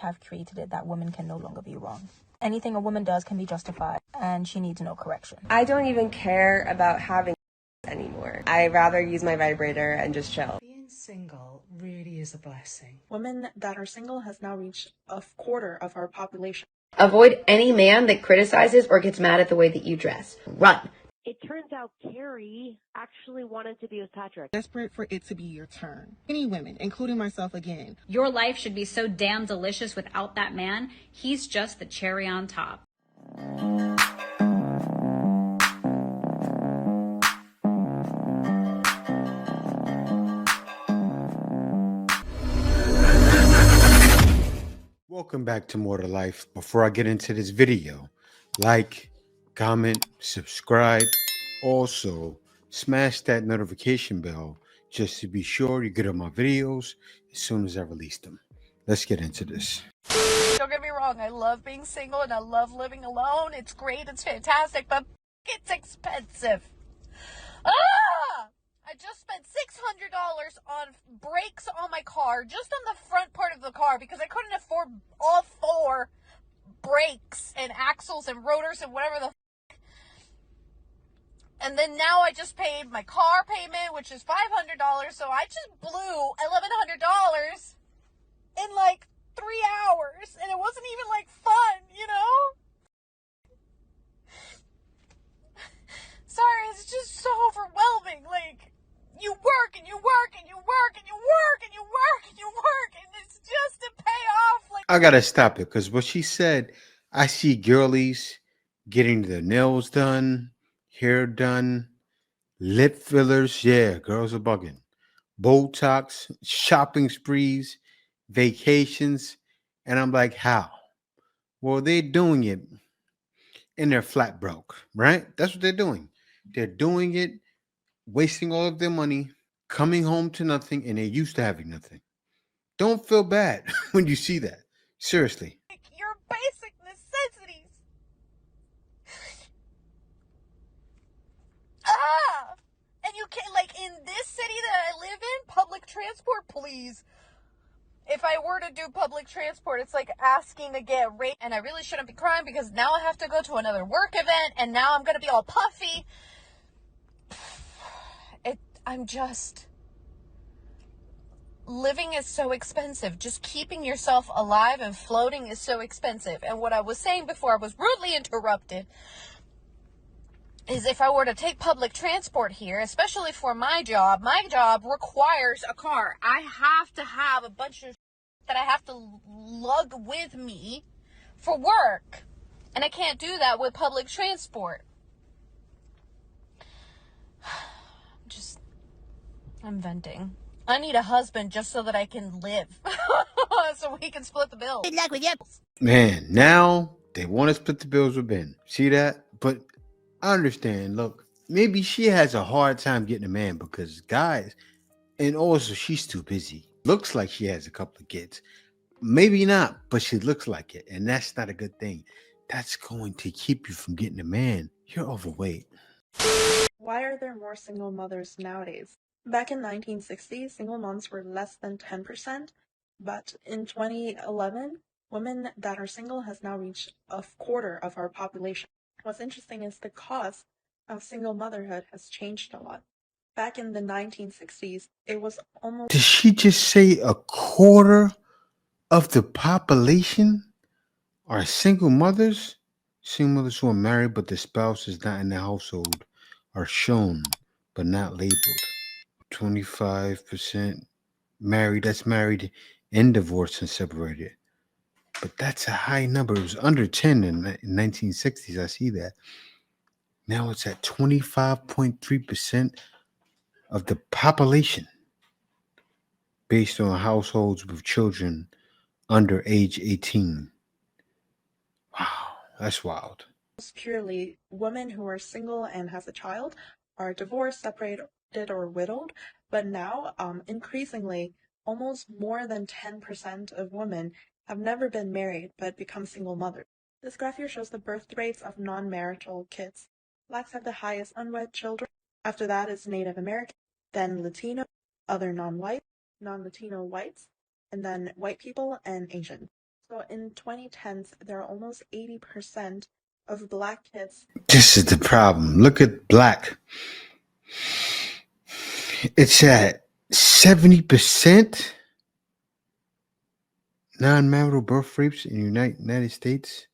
have created it that women can no longer be wrong. Anything a woman does can be justified, and she needs no correction. I don't even care about having anymore. I rather use my vibrator and just chill. Being single really is a blessing. Women that are single has now reached a quarter of our population. Avoid any man that criticizes or gets mad at the way that you dress. Run. It turns out Carrie actually wanted to be with Patrick. Desperate for it to be your turn. Many women, including myself again. Your life should be so damn delicious without that man. He's just the cherry on top. Welcome back to More to Life. Before I get into this video, like, comment, subscribe. Also, smash that notification bell just to be sure you get all my videos as soon as I release them. Let's get into this. Don't get me wrong, I love being single and I love living alone. It's great, it's fantastic, but it's expensive. I just spent $600 on brakes on my car, just on the front part of the car, because I couldn't afford all four brakes and axles and rotors and whatever the and then now I just paid my car payment, which is $500, so I just blew $1,100 in like 3 hours, and it wasn't even like fun, you know? Sorry, it's just so overwhelming. Like, you work and you work and you work and you work and you work and you work, and it's just to pay off. Like, I gotta stop it because what she said, I see girlies getting their nails done, hair done, lip fillers. Yeah, girls are bugging. Botox, shopping sprees, vacations. And I'm like, how? Well, they're doing it and they're flat broke, right? That's what they're doing. They're doing it, wasting all of their money, coming home to nothing, and they're used to having nothing. Don't feel bad when you see that. Seriously. your basic necessities. And you can't, like, in this city that I live in, public transport, please. If I were to do public transport, it's like asking to get raped, and I really shouldn't be crying because now I have to go to another work event, and now I'm going to be all puffy. I'm just... Living is so expensive. Just keeping yourself alive and floating is so expensive. And what I was saying before I was rudely interrupted is if I were to take public transport here, especially for my job requires a car. I have to have a bunch of that I have to lug with me for work. And I can't do that with public transport. I'm venting. I need a husband just so that I can live. So we can split the bills. Good luck with you. Man, now they want to split the bills with Ben. See that? But I understand. Look, maybe she has a hard time getting a man because guys, and also she's too busy. Looks like she has a couple of kids. Maybe not, but she looks like it. And that's not a good thing. That's going to keep you from getting a man. You're overweight. Why are there more single mothers nowadays? Back in 1960, single moms were less than 10%, but in 2011, women that are single has now reached a quarter of our population. What's interesting is the cost of single motherhood has changed a lot. Back in the 1960s, it was almost... Did she just say a quarter of the population are single mothers? Single mothers who are married but the spouse is not in the household are shown but not labeled. 25% married, that's married and divorced and separated. But that's a high number. It was under 10 in 1960s. I see that. Now it's at 25.3% of the population based on households with children under age 18. Wow, that's wild. Purely women who are single and has a child are divorced, separated, or widowed, but now increasingly almost more than 10% of women have never been married but become single mothers. This graph here shows the birth rates of non-marital kids. Blacks have the highest unwed children. After that is Native American, then Latino, other non-white, non-Latino whites, and then white people and Asian. So in 2010s, there are almost 80% of Black kids. This is the problem. Look at Black. It's at 70% non-marital birth rates in the United States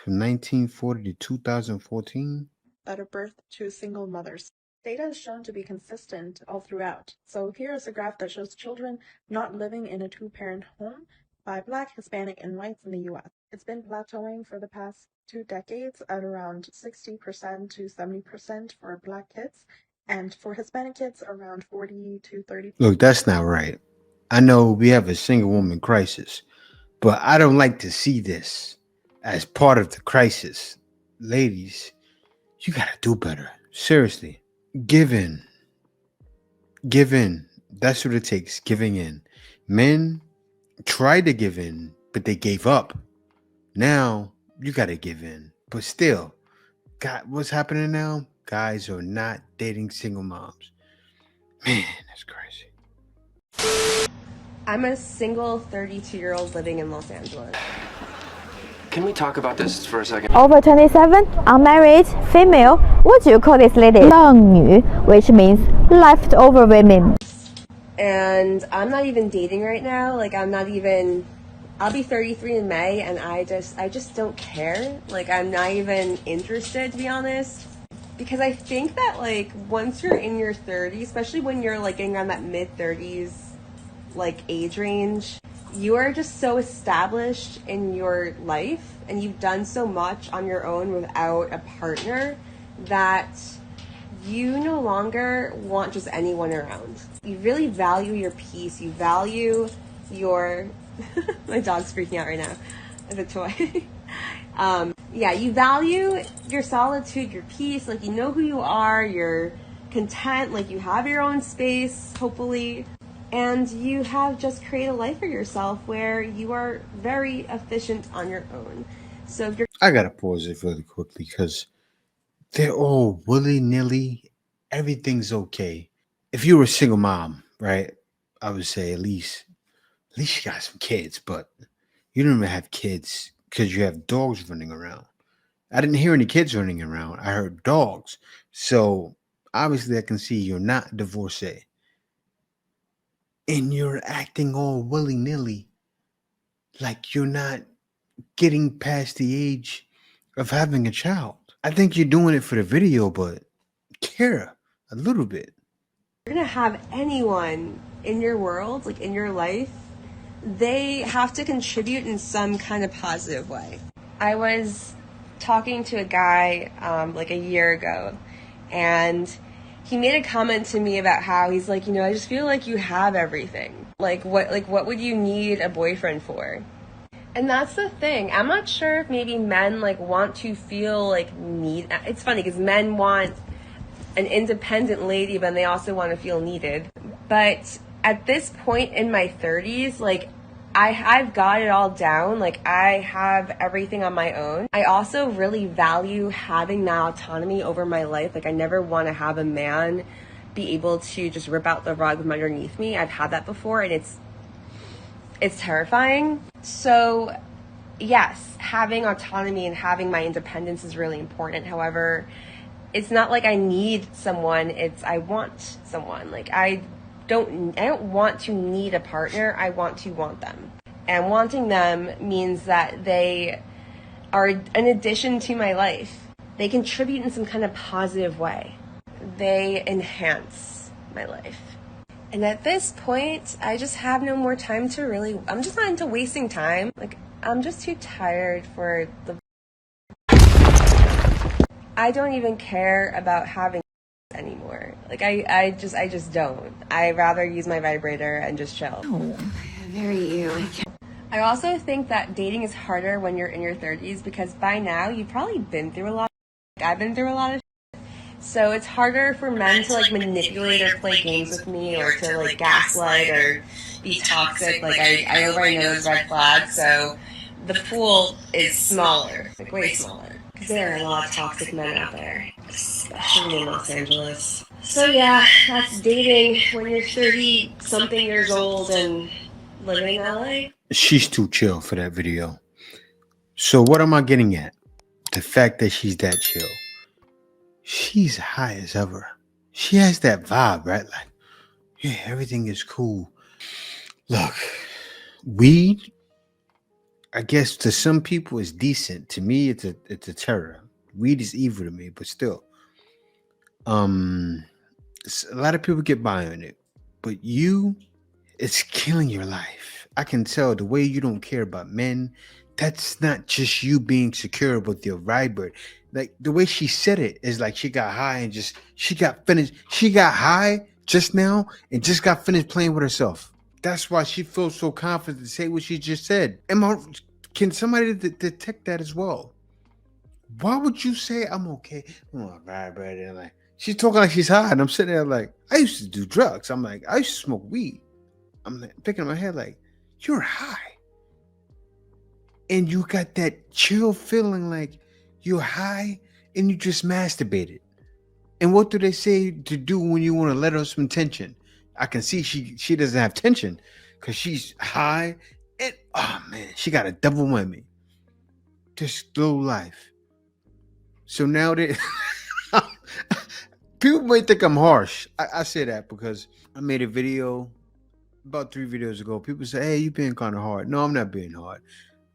from 1940 to 2014. That are birthed to single mothers. Data is shown to be consistent all throughout. So here is a graph that shows children not living in a two-parent home by Black, Hispanic, and whites in the U.S. It's been plateauing for the past 2 decades at around 60% to 70% for Black kids, and for Hispanic kids, around 40 to 30%. Look, that's not right. I know we have a single woman crisis, but I don't like to see this as part of the crisis. Ladies, you gotta do better. Seriously. Give in. Give in. That's what it takes. Giving in. Men tried to give in, but they gave up. Now you gotta give in. But still, God, what's happening now? Guys are not dating single moms. Man, that's crazy. I'm a single 32-year-old living in Los Angeles. Can we talk about this for a second? Over 27, unmarried, female. What do you call this lady? 浪女, which means leftover women. And I'm not even dating right now. Like, I'll be 33 in May, and I just don't care. Like, I'm not even interested, to be honest. Because I think that, like, once you're in your 30s, especially when you're, like, getting around that mid-30s, like, age range, you are just so established in your life, and you've done so much on your own without a partner that you no longer want just anyone around. You really value your peace. You value your... My dog's freaking out right now. As a toy. Yeah, you value your solitude, your peace. Like, you know who you are. You're content. Like, you have your own space, hopefully. And you have just created a life for yourself where you are very efficient on your own. So if you're... I gotta pause it really quickly because they're all willy-nilly. Everything's okay. If you were a single mom, right, I would say at least you got some kids, but you don't even have kids because you have dogs running around. I didn't hear any kids running around. I heard dogs. So obviously I can see you're not a divorcee. And you're acting all willy-nilly like you're not getting past the age of having a child. I think you're doing it for the video, but care a little bit. You're gonna have anyone in your world, like in your life, they have to contribute in some kind of positive way. I was talking to a guy like a year ago, and he made a comment to me about how he's like, I just feel like you have everything. What would you need a boyfriend for? And that's the thing. I'm not sure if maybe men want to feel need. It's funny because men want an independent lady, but they also want to feel needed. But at this point in my 30s, I've got it all down. I have everything on my own. I also really value having that autonomy over my life. I never want to have a man be able to just rip out the rug from underneath me. I've had that before, and it's terrifying. So yes, having autonomy and having my independence is really important. However, it's not like I need someone, it's I want someone. I don't want to need a partner, I want to want them. And wanting them means that they are an addition to my life. They contribute in some kind of positive way. They enhance my life. And at this point, I just have no more time to really, I'm just not into wasting time. I'm just too tired for the... I don't even care about having anymore. I just don't. I rather use my vibrator and just chill. Oh, very you. I also think that dating is harder when you're in your 30s because by now you've probably been through a lot. I've been through a lot of shit. So it's harder for men to manipulate or play games with me or to gaslight or be toxic. I already know those red flags, so the pool is smaller, way smaller. Because there are a lot of toxic men out there, especially in Los Angeles. So yeah, that's dating when you're 30-something years old and living in LA. She's too chill for that video. So what am I getting at? The fact that she's that chill. She's high as ever. She has that vibe, right? Like, yeah, everything is cool. Look, weed, I guess to some people is decent. To me, it's a terror. Weed is evil to me, but still. Um a lot of people get by on it. But you, it's killing your life. I can tell the way you don't care about men. That's not just you being secure with your vibe. Like the way she said it is like she got high and just she got finished. She got high just now and just got finished playing with herself. That's why she feels so confident to say what she just said. Can somebody detect that as well? Why would you say I'm okay? Oh, vibrator. Like she's talking like she's high, and I'm sitting there like I used to do drugs. I'm like I used to smoke weed. I'm like, thinking in my head like you're high, and you got that chill feeling like you're high, and you just masturbated. And what do they say to do when you want to let off some tension? I can see she doesn't have tension because she's high, and oh man, she got a double whammy. Just low life. So now that people might think I'm harsh. I say that because I made a video about 3 videos ago. People say, hey, you're being kind of hard. No, I'm not being hard.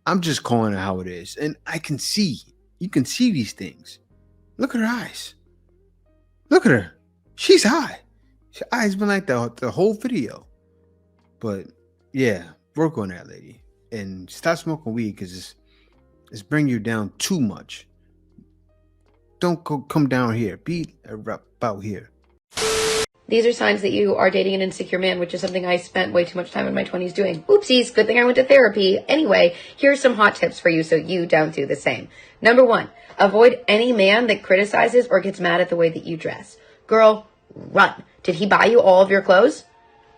I'm just calling it how it is. And I can see, you can see these things. Look at her eyes. Look at her. She's high. Her eyes been like the whole video. But yeah, work on that, lady. And stop smoking weed because it's bringing you down too much. Don't come down here. Be about here. These are signs that you are dating an insecure man, which is something I spent way too much time in my 20s doing. Oopsies, good thing I went to therapy. Anyway, here's some hot tips for you so you don't do the same. Number 1, avoid any man that criticizes or gets mad at the way that you dress. Girl, run. Did he buy you all of your clothes?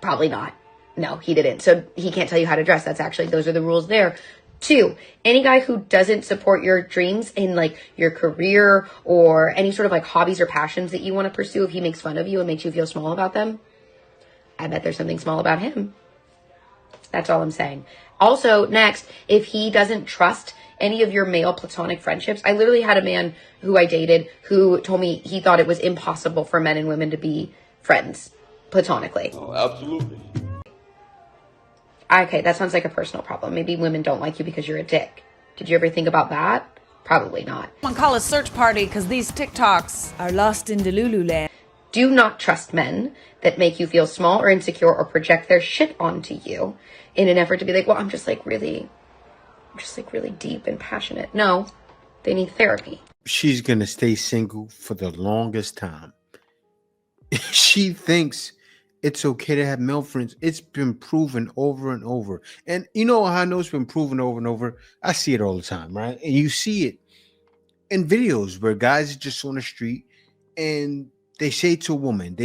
Probably not. No, he didn't. So he can't tell you how to dress. Those are the rules there. 2, any guy who doesn't support your dreams in like your career or any sort of like hobbies or passions that you want to pursue, if he makes fun of you and makes you feel small about them, I bet there's something small about him. That's all I'm saying. Also, next, if he doesn't trust any of your male platonic friendships, I literally had a man who I dated who told me he thought it was impossible for men and women to be friends platonically. Oh, absolutely. Okay, that sounds like a personal problem. Maybe women don't like you because you're a dick. Did you ever think about that? Probably not. Someone call a search party because these TikToks are lost in Delulu. Do not trust men that make you feel small or insecure or project their shit onto you in an effort to be like, well, I'm just really deep and passionate. No, they need therapy. She's going to stay single for the longest time. She thinks it's okay to have male friends. It's been proven over and over. And you know how I know it's been proven over and over? I see it all the time, right? And you see it in videos where guys are just on the street and they say to a woman,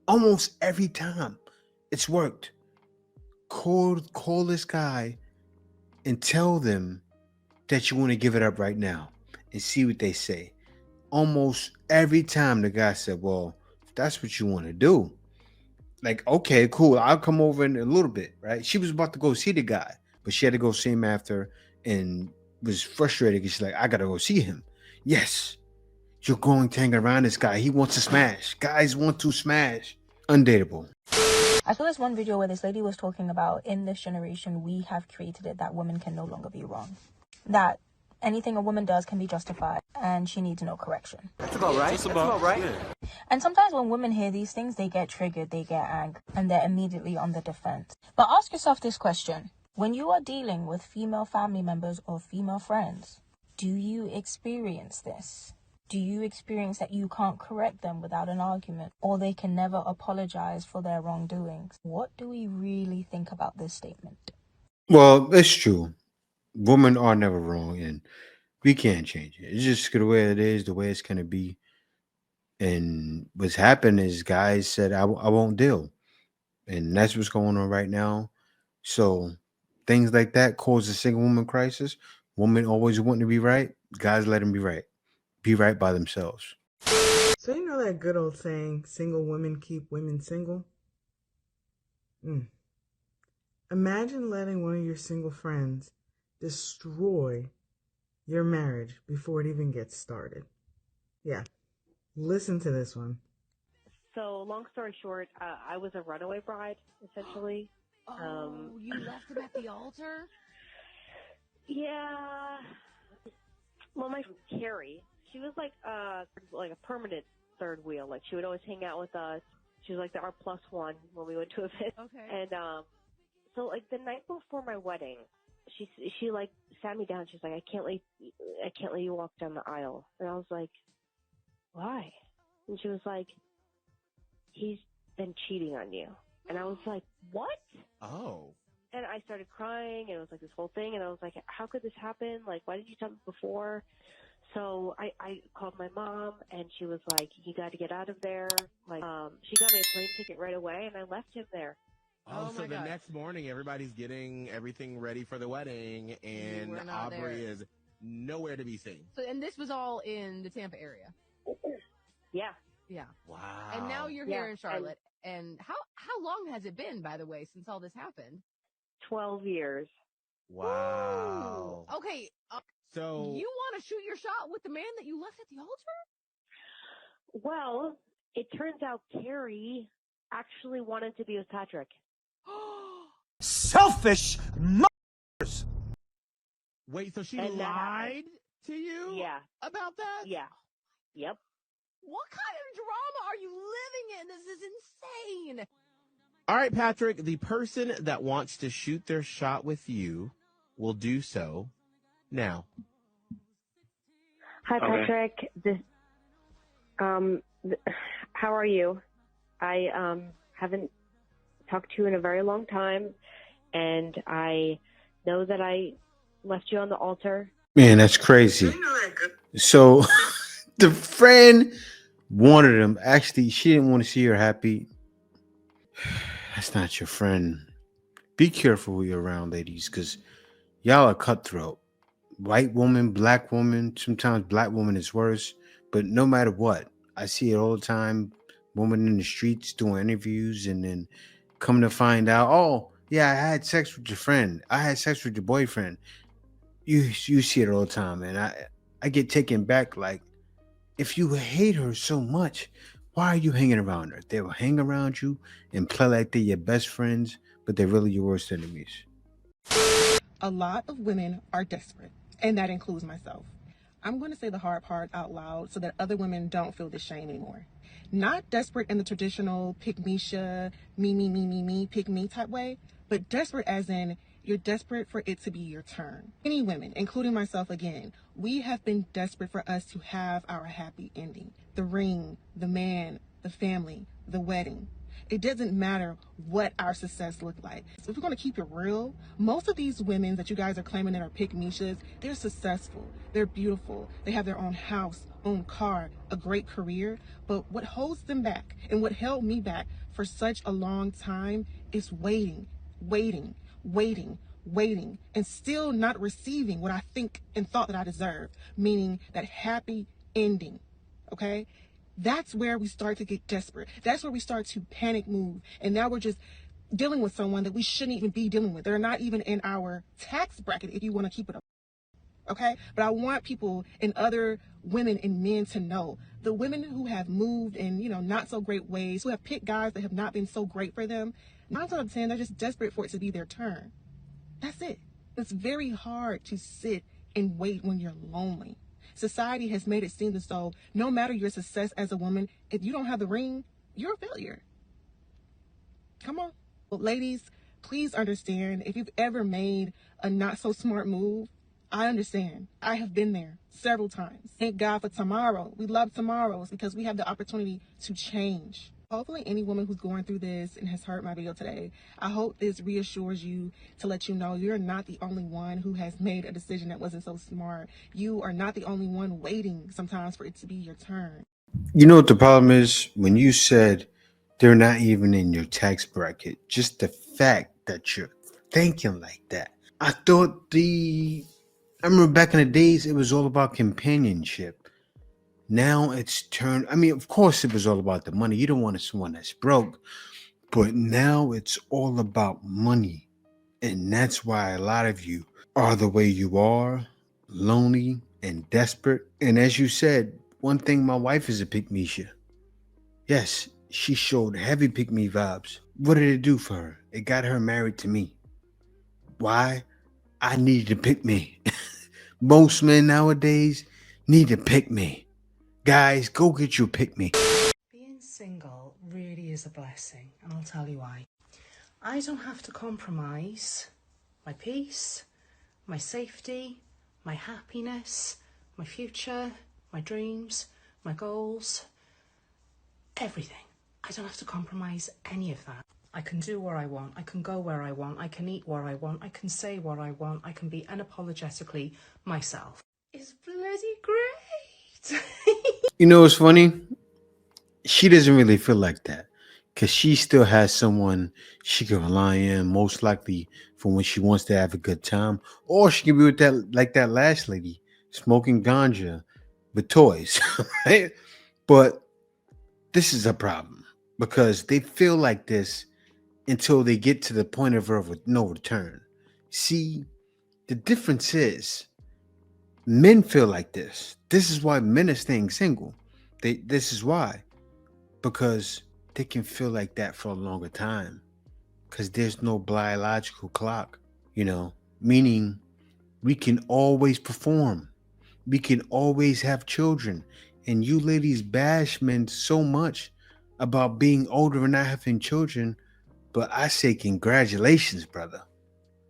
almost every time, it's worked. Call this guy and tell them that you want to give it up right now and see what they say. Almost every time the guy said, well, if that's what you want to do, like, okay, cool, I'll come over in a little bit, right? She was about to go see the guy, but she had to go see him after and was frustrated because she's like, I gotta go see him. Yes, you're going to hang around this guy. He wants to smash. Guys want to smash. Undateable. I saw this one video where this lady was talking about, in this generation, we have created it that women can no longer be wrong. That anything a woman does can be justified, and she needs no correction. That's about right. That's about right. Yeah. And sometimes when women hear these things, they get triggered, they get angry, and they're immediately on the defense. But ask yourself this question. When you are dealing with female family members or female friends, do you experience this? Do you experience that you can't correct them without an argument, or they can never apologize for their wrongdoings? What do we really think about this statement? Well, it's true. Women are never wrong, and we can't change it. It's just the way it is, the way it's going to be. And what's happened is guys said, I won't deal. And that's what's going on right now. So things like that cause a single woman crisis. Women always want to be right. Guys let them be right. Be right by themselves. So you know that good old saying, single women keep women single? Imagine letting one of your single friends destroy your marriage before it even gets started. Yeah, listen to this one. So, long story short, I was a runaway bride, essentially. You left him at the altar? Yeah. Well, my friend Carrie, she was like a permanent third wheel. Like, she would always hang out with us. She was like our plus one when we went to events. Okay. And so like the night before my wedding, she like sat me down. She's like, I can't let you walk down the aisle. And I was like, why? And she was like, he's been cheating on you. And I was like, what? Oh. And I started crying, and it was like this whole thing, and I was like, how could this happen? Like, why didn't you tell me before? So I called my mom, and she was like, you got to get out of there. Like, she got me a plane ticket right away, and I left him there. Oh, so the next morning, everybody's getting everything ready for the wedding, and Aubrey is nowhere to be seen. So, and this was all in the Tampa area? Yeah. Yeah. Wow. And now you're here in Charlotte. And how long has it been, by the way, since all this happened? 12 years. Wow. Ooh. Okay. So you want to shoot your shot with the man that you left at the altar? Well, it turns out Carrie actually wanted to be with Patrick. selfish mothers. Wait, so she lied to you? Yeah. About that? Yeah. Yep. What kind of drama are you living in? This is insane. All right, Patrick, the person that wants to shoot their shot with you will do so now. Hi, Patrick. How are you? I haven't talked to you in a very long time, and I know that I left you on the altar. Man, that's crazy. So the friend wanted him. Actually, she didn't want to see her happy. That's not your friend. Be careful who you're around, ladies, because y'all are cutthroat. White woman, black woman. Sometimes black woman is worse. But no matter what, I see it all the time. Women in the streets doing interviews and then coming to find out, oh, yeah, I had sex with your friend. I had sex with your boyfriend. You see it all the time, and I get taken back. Like, if you hate her so much, why are you hanging around her? They will hang around you and play like they're your best friends, but they're really your worst enemies. A lot of women are desperate, and that includes myself. I'm going to say the hard part out loud so that other women don't feel the shame anymore. Not desperate in the traditional pick-me-sha, me, pick me type way, but desperate as in you're desperate for it to be your turn. Many women, including myself again, we have been desperate for us to have our happy ending. The ring, the man, the family, the wedding. It doesn't matter what our success looked like. So if we're going to keep it real, most of these women that you guys are claiming that are pick-me-shas, they're successful, they're beautiful, they have their own house, own car, a great career. But what holds them back and what held me back for such a long time is waiting, and still not receiving what I think and thought that I deserved, meaning that happy ending, okay? That's where we start to get desperate. That's where we start to panic move. And now we're just dealing with someone that we shouldn't even be dealing with. They're not even in our tax bracket if you want to keep it up. Okay? But I want people and other women and men to know the women who have moved in, not so great ways, who have picked guys that have not been so great for them, 9 out of 10, they're just desperate for it to be their turn. That's it. It's very hard to sit and wait when you're lonely. Society has made it seem as though no matter your success as a woman, if you don't have the ring, you're a failure. Come on. Well, ladies, please understand, if you've ever made a not so smart move, I understand. I have been there several times. Thank God for tomorrow. We love tomorrows because we have the opportunity to change. Hopefully any woman who's going through this and has heard my video today, I hope this reassures you to let you know you're not the only one who has made a decision that wasn't so smart. You are not the only one waiting sometimes for it to be your turn. You know what the problem is? When you said they're not even in your tax bracket, just the fact that you're thinking like that. I remember back in the days, it was all about companionship. Now it's turned, of course it was all about the money. You don't want someone that's broke, but now it's all about money. And that's why a lot of you are the way you are, lonely and desperate. And as you said, one thing, my wife is a pick-me-sha. Yes, she showed heavy pick-me vibes. What did it do for her? It got her married to me. Why? I needed to pick me. Most men nowadays need to pick me. Guys, go get your pick me. Being single really is a blessing, and I'll tell you why. I don't have to compromise my peace, my safety, my happiness, my future, my dreams, my goals, everything. I don't have to compromise any of that. I can do what I want, I can go where I want, I can eat what I want, I can say what I want, I can be unapologetically myself. It's bloody great! You know what's funny? She doesn't really feel like that because she still has someone she can rely on, most likely for when she wants to have a good time, or she can be with that, like that last lady, smoking ganja with toys, right? But this is a problem because they feel like this until they get to the point of no return. See, the difference is men feel like this. This is why men are staying single. This is why. Because they can feel like that for a longer time. Because there's no biological clock, meaning we can always perform. We can always have children. And you ladies bash men so much about being older and not having children. But I say congratulations, brother.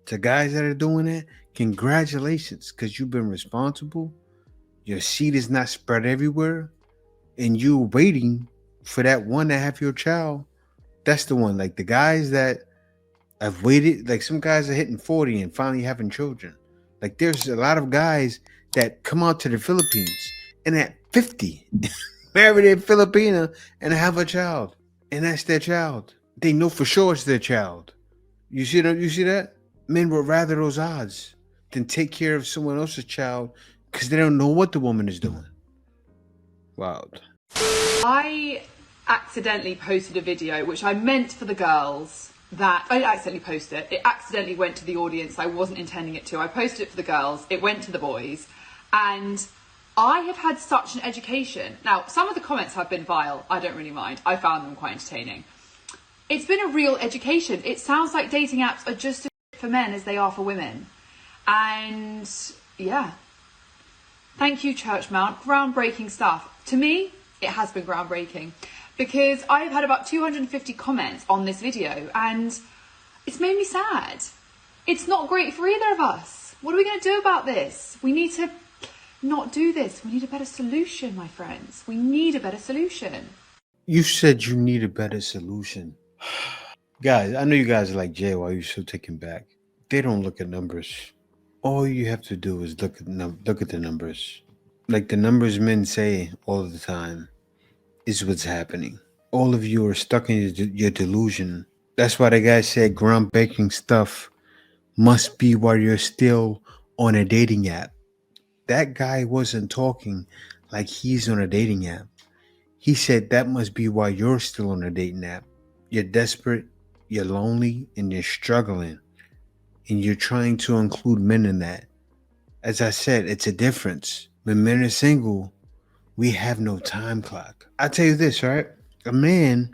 To guys that are doing that, congratulations. Because you've been responsible. Your seed is not spread everywhere. And you're waiting for that one to have your child. That's the one. Like the guys that have waited, like some guys are hitting 40 and finally having children. Like there's a lot of guys that come out to the Philippines and at 50 marry a Filipina and have a child. And that's their child. They know for sure it's their child. You see that? You see that? Men would rather those odds than take care of someone else's child because they don't know what the woman is doing. Wild. I accidentally posted a video which I meant for the girls. That I accidentally posted it accidentally went to the audience. I wasn't intending it to. I posted it for the girls, it went to the boys, and I have had such an education. Now some of the comments have been vile, I don't really mind, I found them quite entertaining. It's been a real education. It sounds like dating apps are just as for men as they are for women. And yeah, thank you Churchmount, groundbreaking stuff. To me it has been groundbreaking because I've had about 250 comments on this video and it's made me sad. It's not great for either of us. What are we going to do about this? We need to not do this. We need a better solution, my friends. We need a better solution. You said you need a better solution. Guys, I know you guys are like, Jay, why are you so taken back? They don't look at numbers. All you have to do is look at the numbers. Like the numbers men say all the time is what's happening. All of you are stuck in your delusion. That's why the guy said groundbreaking stuff must be while you're still on a dating app. That guy wasn't talking like he's on a dating app. He said that must be why you're still on a dating app. You're desperate, you're lonely, and you're struggling. And you're trying to include men in that. As I said, it's a difference. When men are single, we have no time clock. I tell you this, right? A man,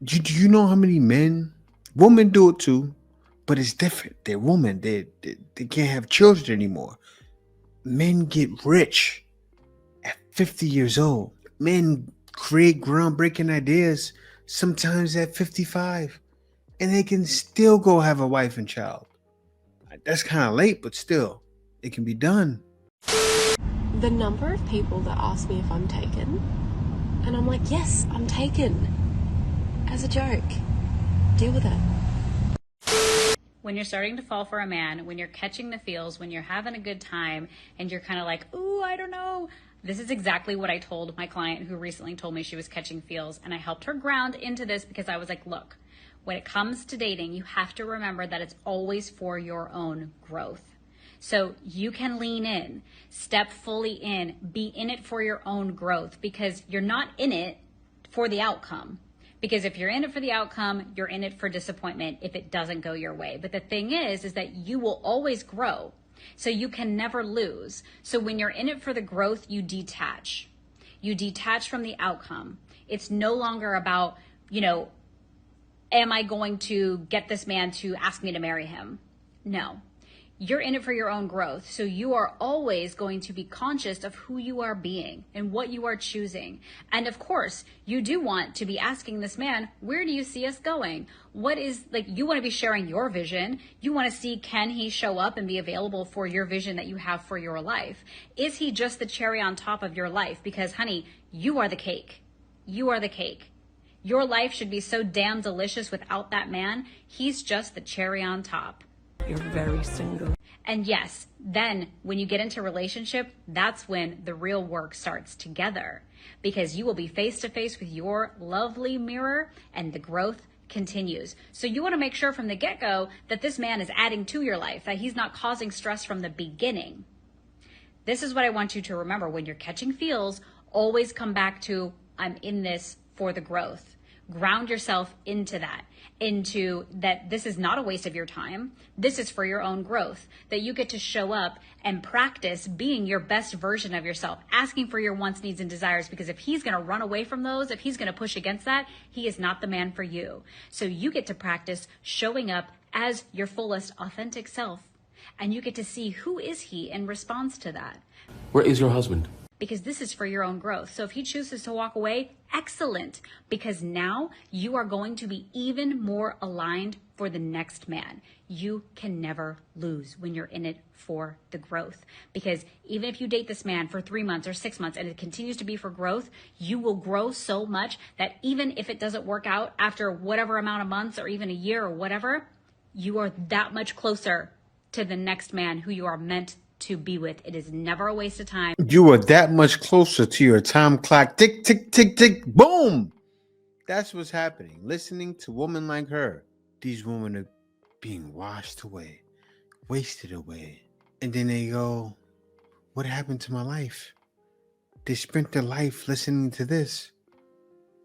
do you know how many men, women do it too, but it's different. They're women. They can't have children anymore. Men get rich at 50 years old. Men create groundbreaking ideas sometimes at 55, and they can still go have a wife and child. That's kind of late, but still, it can be done. The number of people that ask me if I'm taken, and I'm like, yes, I'm taken. As a joke. Deal with it. When you're starting to fall for a man, when you're catching the feels, when you're having a good time, and you're kind of like, ooh, I don't know. This is exactly what I told my client who recently told me she was catching feels, and I helped her ground into this because I was like, look, when it comes to dating, you have to remember that it's always for your own growth. So you can lean in, step fully in, be in it for your own growth because you're not in it for the outcome. Because if you're in it for the outcome, you're in it for disappointment if it doesn't go your way. But the thing is that you will always grow. So you can never lose. So when you're in it for the growth, you detach. You detach from the outcome. It's no longer about, am I going to get this man to ask me to marry him? No. You're in it for your own growth. So you are always going to be conscious of who you are being and what you are choosing. And of course, you do want to be asking this man, where do you see us going? You want to be sharing your vision. You want to see, can he show up and be available for your vision that you have for your life? Is he just the cherry on top of your life? Because honey, you are the cake. You are the cake. Your life should be so damn delicious without that man. He's just the cherry on top. You're very single. And yes, then when you get into a relationship, that's when the real work starts together, because you will be face to face with your lovely mirror and the growth continues. So you want to make sure from the get-go that this man is adding to your life, that he's not causing stress from the beginning. This is what I want you to remember. When you're catching feels, always come back to, I'm in this for the growth. Ground yourself into that this is not a waste of your time. This is for your own growth, that you get to show up and practice being your best version of yourself, asking for your wants, needs, and desires, because if he's going to run away from those, if he's going to push against that, he is not the man for you. So you get to practice showing up as your fullest, authentic self, and you get to see who is he in response to that. Where is your husband? Because this is for your own growth. So if he chooses to walk away, excellent, because now you are going to be even more aligned for the next man. You can never lose when you're in it for the growth, because even if you date this man for 3 months or 6 months and it continues to be for growth, you will grow so much that even if it doesn't work out after whatever amount of months or even a year or whatever, you are that much closer to the next man who you are meant to be with. It is never a waste of time. You are that much closer to your time clock. Tick, tick, tick, tick, boom. That's what's happening. Listening to women like her. These women are being washed away, wasted away. And then they go, what happened to my life? They spent their life listening to this.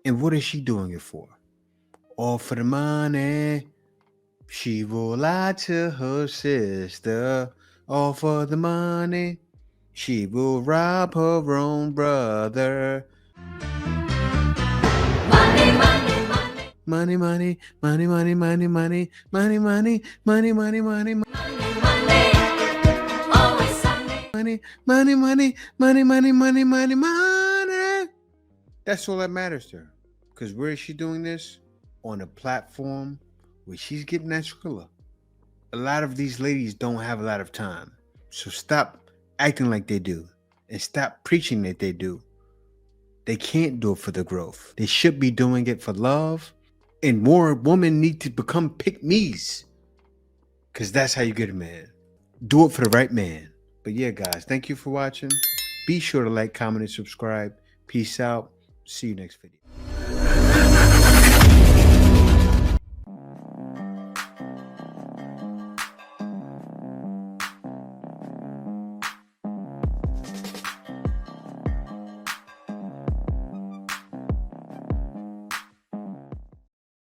And what is she doing it for? All for the money. She will lie to her sister. All for the money. She will rob her own brother. Money, money, money. Money, money, money, money, money, money, money, money, money, money, money, money. Always Sunday. Money, money, money, money, money, money, money, money. That's all that matters to her. Because where is she doing this? On a platform where she's getting that Skrilla. A lot of these ladies don't have a lot of time. So stop acting like they do and stop preaching that they do. They can't do it for the growth. They should be doing it for love. And more women need to become pick-me's, because that's how you get a man. Do it for the right man. But yeah, guys, thank you for watching. Be sure to like, comment, and subscribe. Peace out. See you next video.